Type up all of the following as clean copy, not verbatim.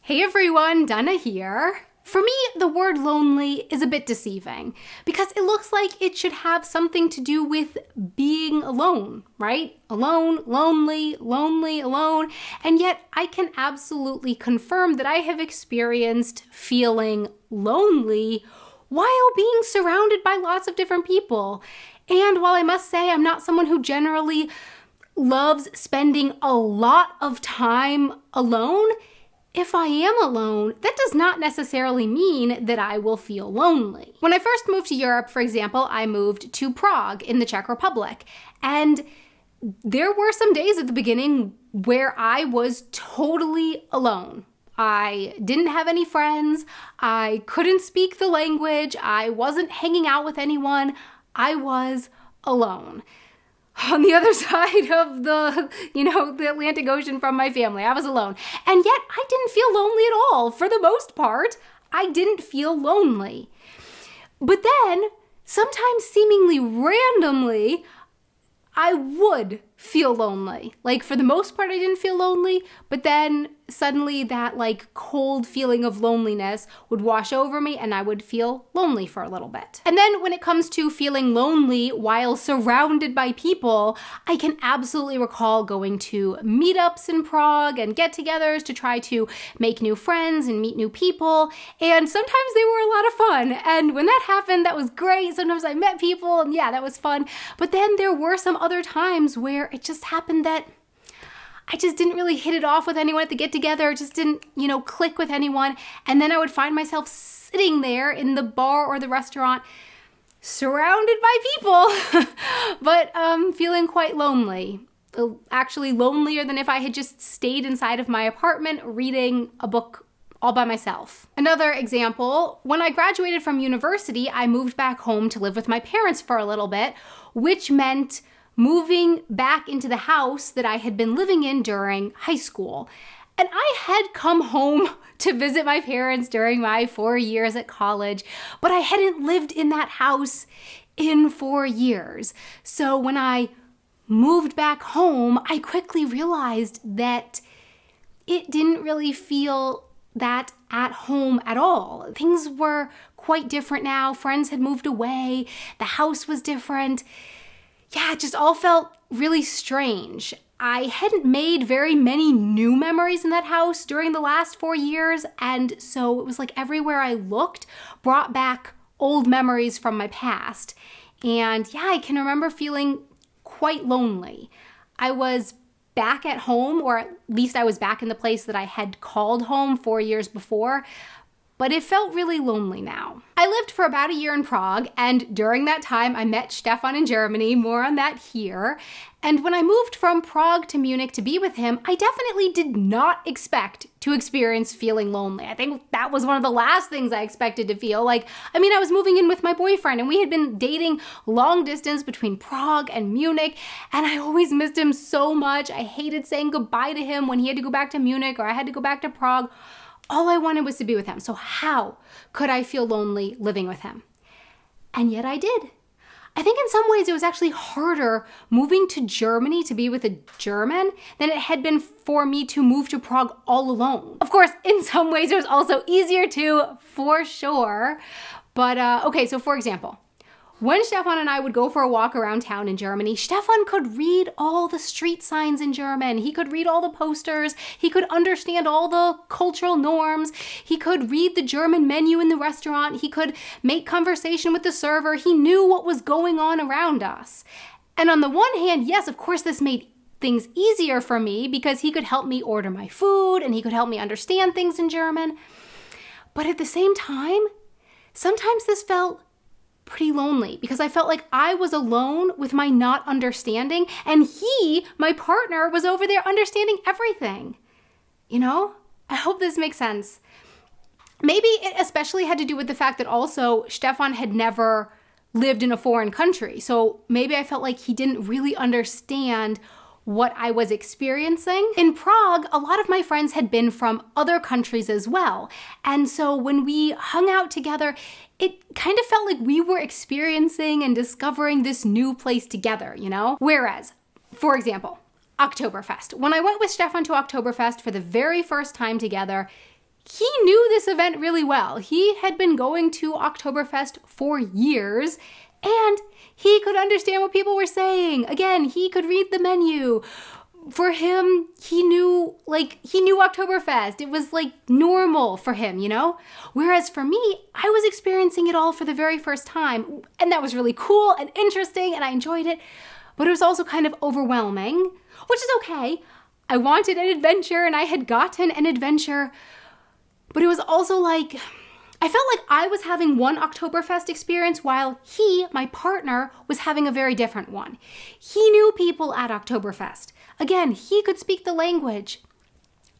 Hey everyone, Dana here. For me, the word lonely is a bit deceiving because it looks like it should have something to do with being alone, right? Alone, lonely, alone. And yet I can absolutely confirm that I have experienced feeling lonely while being surrounded by lots of different people. And while I must say I'm not someone who generally loves spending a lot of time alone, if I am alone, that does not necessarily mean that I will feel lonely. When I first moved to Europe, for example, I moved to Prague in the Czech Republic. And there were some days at the beginning where I was totally alone. I didn't have any friends. I couldn't speak the language. I wasn't hanging out with anyone. I was alone. On the other side of the Atlantic Ocean from my family. I was alone. And yet I didn't feel lonely at all. For the most part, I didn't feel lonely. But then, sometimes seemingly randomly, I would feel lonely. Like, for the most part, I didn't feel lonely, but then suddenly that cold feeling of loneliness would wash over me and I would feel lonely for a little bit. And then when it comes to feeling lonely while surrounded by people, I can absolutely recall going to meetups in Prague and get-togethers to try to make new friends and meet new people. And sometimes they were a lot of fun. And when that happened, that was great. Sometimes I met people and yeah, that was fun. But then there were some other times where it just happened that I just didn't really hit it off with anyone at the get-together, just didn't, click with anyone. And then I would find myself sitting there in the bar or the restaurant, surrounded by people, but feeling quite lonely. Actually lonelier than if I had just stayed inside of my apartment reading a book all by myself. Another example, when I graduated from university, I moved back home to live with my parents for a little bit, which meant moving back into the house that I had been living in during high school. And I had come home to visit my parents during my 4 years at college, but I hadn't lived in that house in 4 years. So when I moved back home, I quickly realized that it didn't really feel that at home at all. Things were quite different now. Friends had moved away. The house was different. Yeah, it just all felt really strange. I hadn't made very many new memories in that house during the last 4 years, and so it was like everywhere I looked brought back old memories from my past. And yeah, I can remember feeling quite lonely. I was back at home, or at least I was back in the place that I had called home 4 years before, but it felt really lonely now. I lived for about a year in Prague, and during that time I met Stefan in Germany, more on that here. And when I moved from Prague to Munich to be with him, I definitely did not expect to experience feeling lonely. I think that was one of the last things I expected to feel. I was moving in with my boyfriend and we had been dating long distance between Prague and Munich, and I always missed him so much. I hated saying goodbye to him when he had to go back to Munich or I had to go back to Prague. All I wanted was to be with him. So how could I feel lonely living with him? And yet I did. I think in some ways it was actually harder moving to Germany to be with a German than it had been for me to move to Prague all alone. Of course, in some ways it was also easier too, for sure. But okay, so for example, when Stefan and I would go for a walk around town in Germany, Stefan could read all the street signs in German. He could read all the posters. He could understand all the cultural norms. He could read the German menu in the restaurant. He could make conversation with the server. He knew what was going on around us. And on the one hand, yes, of course, this made things easier for me because he could help me order my food and he could help me understand things in German. But at the same time, sometimes this felt pretty lonely because I felt like I was alone with my not understanding, and he, my partner, was over there understanding everything. I hope this makes sense. Maybe it especially had to do with the fact that also Stefan had never lived in a foreign country. So maybe I felt like he didn't really understand what I was experiencing. In Prague, a lot of my friends had been from other countries as well. And so when we hung out together, it kind of felt like we were experiencing and discovering this new place together, Whereas, for example, Oktoberfest. When I went with Stefan to Oktoberfest for the very first time together, he knew this event really well. He had been going to Oktoberfest for years, and he could understand what people were saying. Again, he could read the menu. For him, he knew Oktoberfest. It was like normal for him, you know? Whereas for me, I was experiencing it all for the very first time. And that was really cool and interesting, and I enjoyed it. But it was also kind of overwhelming, which is okay. I wanted an adventure, and I had gotten an adventure. But it was also like, I felt like I was having one Oktoberfest experience while he, my partner, was having a very different one. He knew people at Oktoberfest. Again, he could speak the language.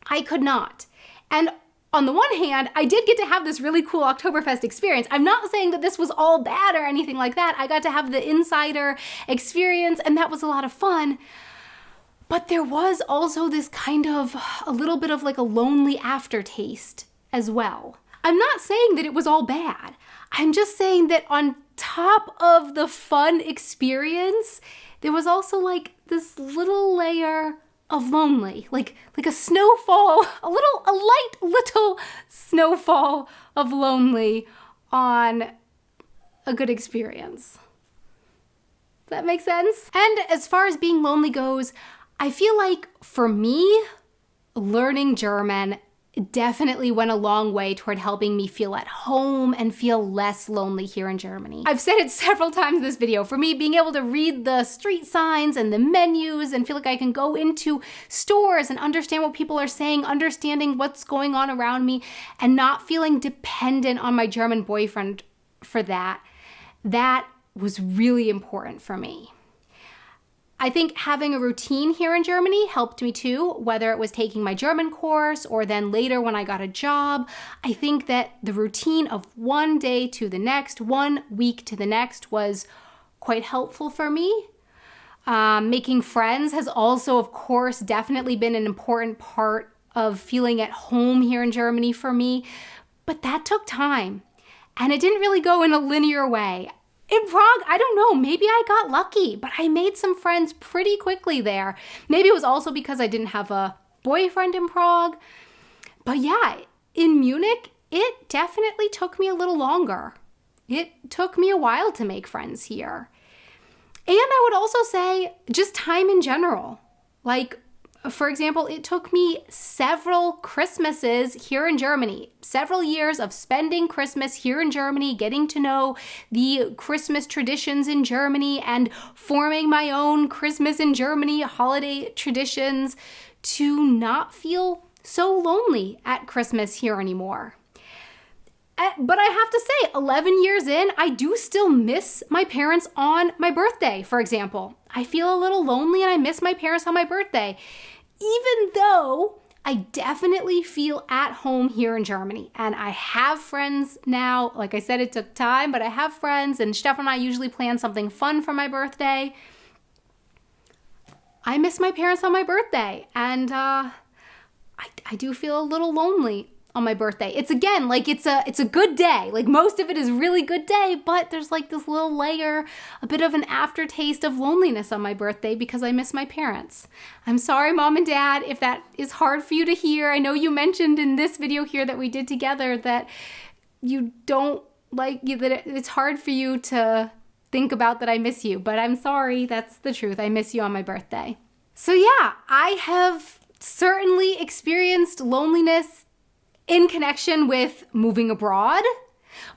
I could not. And on the one hand, I did get to have this really cool Oktoberfest experience. I'm not saying that this was all bad or anything like that. I got to have the insider experience, and that was a lot of fun. But there was also this kind of a little bit of like a lonely aftertaste as well. I'm not saying that it was all bad. I'm just saying that on top of the fun experience, there was also like this little layer of lonely, like a snowfall, a light little snowfall of lonely on a good experience. Does that make sense? And as far as being lonely goes, I feel like for me, learning German definitely went a long way toward helping me feel at home and feel less lonely here in Germany. I've said it several times in this video. For me, being able to read the street signs and the menus and feel like I can go into stores and understand what people are saying, understanding what's going on around me, and not feeling dependent on my German boyfriend for that was really important for me. I think having a routine here in Germany helped me too, whether it was taking my German course or then later when I got a job. I think that the routine of one day to the next, 1 week to the next was quite helpful for me. Making friends has also, of course, definitely been an important part of feeling at home here in Germany for me, but that took time and it didn't really go in a linear way. In Prague, I don't know, maybe I got lucky, but I made some friends pretty quickly there. Maybe it was also because I didn't have a boyfriend in Prague. But yeah, in Munich, it definitely took me a little longer. It took me a while to make friends here. And I would also say just time in general. Like, for example, it took me several Christmases here in Germany, several years of spending Christmas here in Germany, getting to know the Christmas traditions in Germany and forming my own Christmas in Germany holiday traditions to not feel so lonely at Christmas here anymore. But I have to say, 11 years in, I do still miss my parents on my birthday, for example. I feel a little lonely and I miss my parents on my birthday, even though I definitely feel at home here in Germany. And I have friends now. Like I said, it took time, but I have friends, and Stefan and I usually plan something fun for my birthday. I miss my parents on my birthday, and I do feel a little lonely on my birthday. It's again, like it's a good day. Like most of it is really good day, but there's like this little layer, a bit of an aftertaste of loneliness on my birthday because I miss my parents. I'm sorry, Mom and Dad, if that is hard for you to hear. I know you mentioned in this video here that we did together that you don't like, that it's hard for you to think about that I miss you, but I'm sorry, that's the truth. I miss you on my birthday. So yeah, I have certainly experienced loneliness in connection with moving abroad,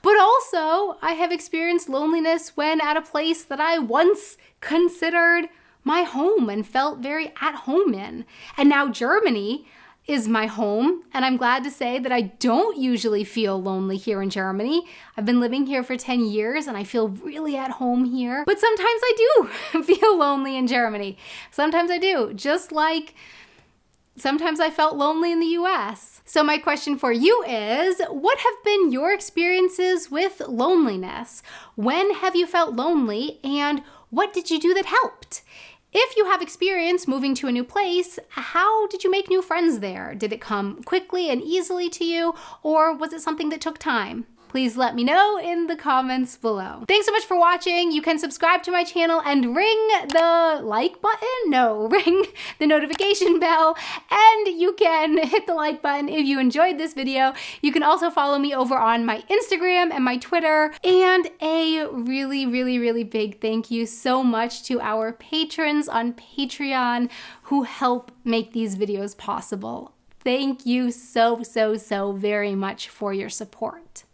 but also I have experienced loneliness when at a place that I once considered my home and felt very at home in. And now Germany is my home, and I'm glad to say that I don't usually feel lonely here in Germany. I've been living here for 10 years and I feel really at home here, but sometimes I do feel lonely in Germany. Sometimes I do, just like sometimes I felt lonely in the US. So my question for you is, what have been your experiences with loneliness? When have you felt lonely, and what did you do that helped? If you have experience moving to a new place, how did you make new friends there? Did it come quickly and easily to you, or was it something that took time? please let me know in the comments below. Thanks so much for watching. You can subscribe to my channel and ring the like button? No, ring the notification bell, and you can hit the like button if you enjoyed this video. You can also follow me over on my Instagram and my Twitter. And a really, really, really big thank you so much to our patrons on Patreon who help make these videos possible. Thank you so, so, so very much for your support.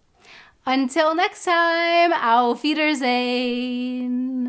Until next time, auf Wiedersehen.